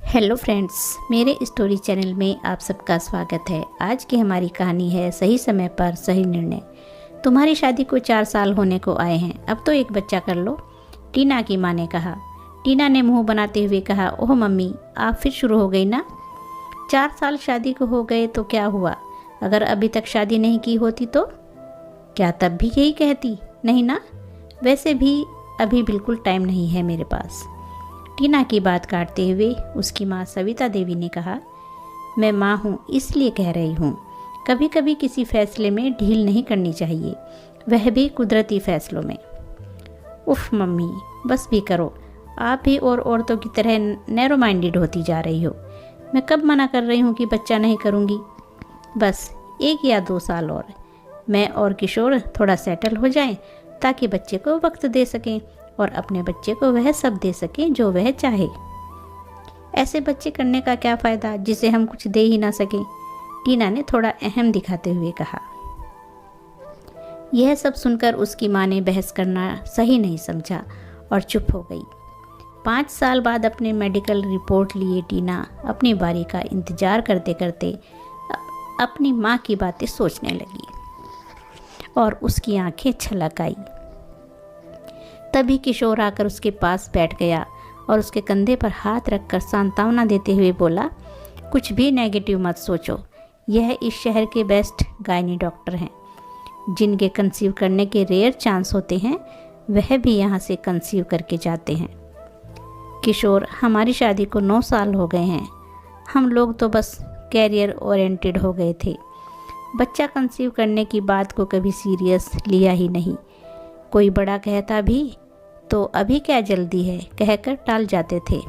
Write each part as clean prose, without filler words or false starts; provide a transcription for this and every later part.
Hello friends, मेरे story channel में आप सबका स्वागत है। आज की हमारी कहानी है सही समय पर सही निर्णय। तुम्हारी शादी को 4 साल होने को आए हैं, अब तो एक बच्चा कर लो, टीना की माँ ने कहा। टीना ने मुंह बनाते हुए कहा, ओह मम्मी, आप फिर शुरू हो गई ना। 4 साल शादी को हो गए तो क्या हुआ, अगर अभी तक शादी नहीं की होती तो क्या तब भी यही कहती? नहीं ना, वैसे भी अभी बिल्कुल टाइम नहीं है मेरे पास। टीना की बात काटते हुए उसकी माँ सविता देवी ने कहा, मैं माँ हूँ इसलिए कह रही हूँ, कभी कभी किसी फैसले में ढील नहीं करनी चाहिए, वह भी कुदरती फैसलों में। उफ मम्मी, बस भी करो, आप भी और औरतों की तरह नैरो माइंडेड होती जा रही हो। मैं कब मना कर रही हूँ कि बच्चा नहीं करूँगी। बस 1 या 2 साल और, मैं और किशोर थोड़ा सेटल हो जाएं ताकि बच्चे को वक्त दे सकें और अपने बच्चे को वह सब दे सकें जो वह चाहे। ऐसे बच्चे करने का क्या फ़ायदा जिसे हम कुछ दे ही ना सकें, टीना ने थोड़ा अहम दिखाते हुए कहा। यह सब सुनकर उसकी माँ ने बहस करना सही नहीं समझा और चुप हो गई। 5 साल बाद अपने मेडिकल रिपोर्ट लिए टीना अपनी बारी का इंतज़ार करते करते अपनी माँ की बातें सोचने लगी और उसकी आंखें छलक आई। तभी किशोर आकर उसके पास बैठ गया और उसके कंधे पर हाथ रखकर सांत्वना देते हुए बोला, कुछ भी नेगेटिव मत सोचो, यह इस शहर के बेस्ट गायनी डॉक्टर हैं, जिनके कंसीव करने के रेयर चांस होते हैं, वह भी यहाँ से कंसीव करके जाते हैं। किशोर, हमारी शादी को 9 साल हो गए हैं, हम लोग तो बस कैरियर ओरिएंटेड हो गए थे, बच्चा कंसीव करने की बात को कभी सीरियस लिया ही नहीं। कोई बड़ा कहता भी तो अभी क्या जल्दी है कहकर टाल जाते थे।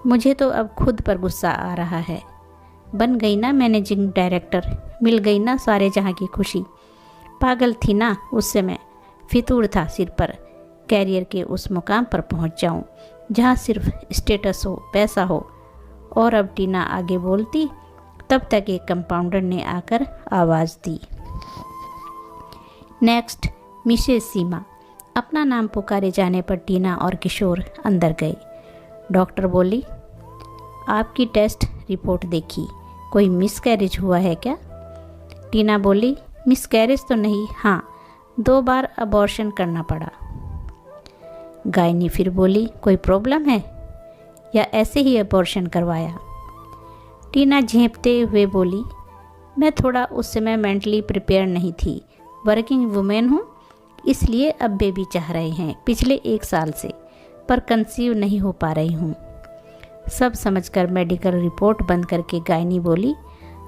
मुझे तो अब खुद पर गुस्सा आ रहा है। बन गई ना मैनेजिंग डायरेक्टर, मिल गई ना सारे जहाँ की खुशी। पागल थी ना उस समय, फितूर था सिर पर, कैरियर के उस मुकाम पर पहुँच जाऊँ जहाँ सिर्फ स्टेटस हो, पैसा हो। और अब टीना आगे बोलती, तब तक एक कंपाउंडर ने आकर आवाज़ दी, नेक्स्ट मिसेस सीमा। अपना नाम पुकारे जाने पर टीना और किशोर अंदर गए। डॉक्टर बोली, आपकी टेस्ट रिपोर्ट देखी, कोई मिसकैरेज हुआ है क्या? टीना बोली, मिसकैरेज तो नहीं, हाँ 2 बार अबॉर्शन करना पड़ा। गायनी फिर बोली, कोई प्रॉब्लम है या ऐसे ही अबॉर्शन करवाया? टीना झेंपते हुए बोली, मैं थोड़ा उस समय मेंटली प्रिपेयर नहीं थी, वर्किंग वुमेन हूँ, इसलिए अब बेबी चाह रहे हैं पिछले 1 साल से, पर कंसीव नहीं हो पा रही हूँ। सब समझकर मेडिकल रिपोर्ट बंद करके गायनी बोली,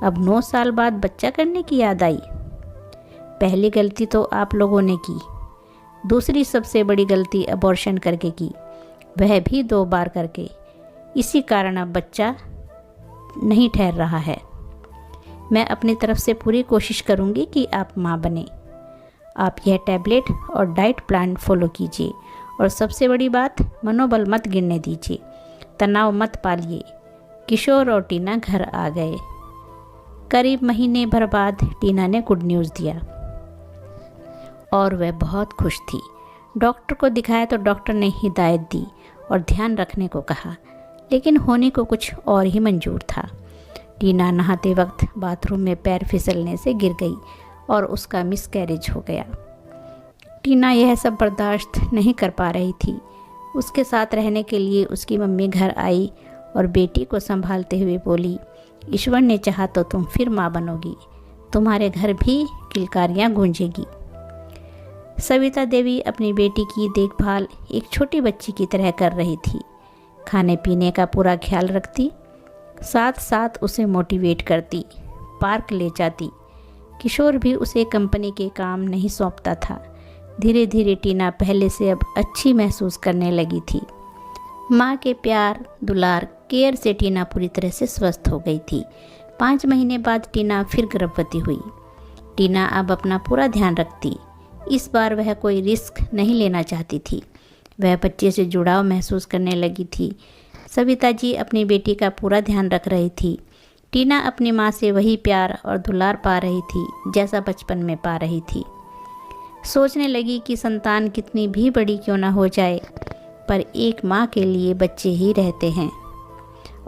अब 9 साल बाद बच्चा करने की याद आई। पहली गलती तो आप लोगों ने की, दूसरी सबसे बड़ी गलती अबॉर्शन करके की, वह भी 2 बार करके। इसी कारण अब बच्चा नहीं ठहर रहा है। मैं अपनी तरफ से पूरी कोशिश करूँगी कि आप माँ बने। आप यह टैबलेट और डाइट प्लान फॉलो कीजिए और सबसे बड़ी बात, मनोबल मत गिरने दीजिए, तनाव मत पालिए। किशोर और टीना घर आ गए। करीब महीने भर बाद टीना ने गुड न्यूज़ दिया और वह बहुत खुश थी। डॉक्टर को दिखाया तो डॉक्टर ने हिदायत दी और ध्यान रखने को कहा, लेकिन होने को कुछ और ही मंजूर था। टीना नहाते वक्त बाथरूम में पैर फिसलने से गिर गई और उसका मिसकैरेज हो गया। टीना यह सब बर्दाश्त नहीं कर पा रही थी। उसके साथ रहने के लिए उसकी मम्मी घर आई और बेटी को संभालते हुए बोली, ईश्वर ने चाहा तो तुम फिर माँ बनोगी, तुम्हारे घर भी किलकारियाँ गूंजेगी। सविता देवी अपनी बेटी की देखभाल एक छोटी बच्ची की तरह कर रही थी, खाने पीने का पूरा ख्याल रखती, साथ साथ उसे मोटिवेट करती, पार्क ले जाती। किशोर भी उसे कंपनी के काम नहीं सौंपता था। धीरे धीरे टीना पहले से अब अच्छी महसूस करने लगी थी। माँ के प्यार, दुलार, केयर से टीना पूरी तरह से स्वस्थ हो गई थी। 5 महीने बाद टीना फिर गर्भवती हुई। टीना अब अपना पूरा ध्यान रखती। इस बार वह कोई रिस्क नहीं लेना चाहती थी। वह बच्चे से जुड़ाव महसूस करने लगी थी। सविता जी अपनी बेटी का पूरा ध्यान रख रही थी। टीना अपनी माँ से वही प्यार और दुलार पा रही थी जैसा बचपन में पा रही थी। सोचने लगी कि संतान कितनी भी बड़ी क्यों ना हो जाए, पर एक माँ के लिए बच्चे ही रहते हैं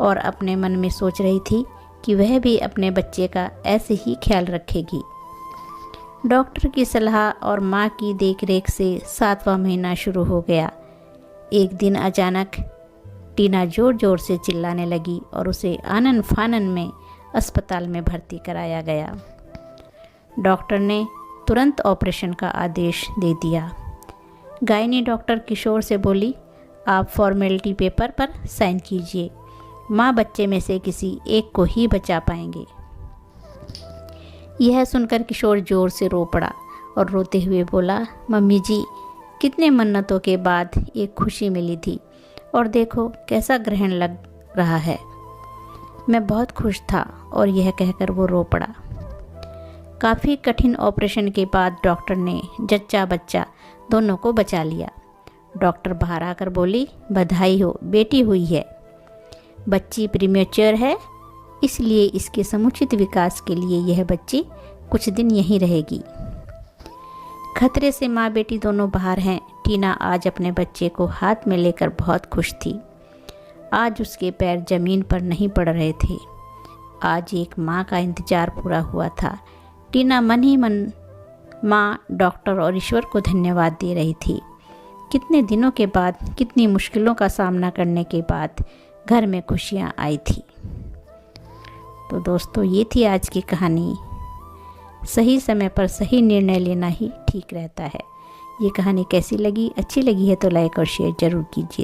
और अपने मन में सोच रही थी कि वह भी अपने बच्चे का ऐसे ही ख्याल रखेगी। डॉक्टर की सलाह और माँ की देखरेख से 7वां महीना शुरू हो गया। एक दिन अचानक टीना ज़ोर ज़ोर से चिल्लाने लगी और उसे आनन फानन में अस्पताल में भर्ती कराया गया। डॉक्टर ने तुरंत ऑपरेशन का आदेश दे दिया। गायनी डॉक्टर किशोर से बोली, आप फॉर्मेलिटी पेपर पर साइन कीजिए, माँ बच्चे में से किसी एक को ही बचा पाएंगे। यह सुनकर किशोर ज़ोर से रो पड़ा और रोते हुए बोला, मम्मी जी, कितने मन्नतों के बाद एक खुशी मिली थी और देखो कैसा ग्रहण लग रहा है। मैं बहुत खुश था। और यह कहकर वो रो पड़ा। काफ़ी कठिन ऑपरेशन के बाद डॉक्टर ने जच्चा बच्चा दोनों को बचा लिया। डॉक्टर बाहर आकर बोली, बधाई हो, बेटी हुई है। बच्ची प्रीमेच्योर है, इसलिए इसके समुचित विकास के लिए यह बच्ची कुछ दिन यहीं रहेगी। खतरे से माँ बेटी दोनों बाहर हैं। टीना आज अपने बच्चे को हाथ में लेकर बहुत खुश थी। आज उसके पैर जमीन पर नहीं पड़ रहे थे। आज एक माँ का इंतज़ार पूरा हुआ था। टीना मन ही मन माँ, डॉक्टर और ईश्वर को धन्यवाद दे रही थी। कितने दिनों के बाद, कितनी मुश्किलों का सामना करने के बाद घर में खुशियाँ आई थी। तो दोस्तों, ये थी आज की कहानी। सही समय पर सही निर्णय लेना ही ठीक रहता है। ये कहानी कैसी लगी? अच्छी लगी है तो लाइक और शेयर ज़रूर कीजिए।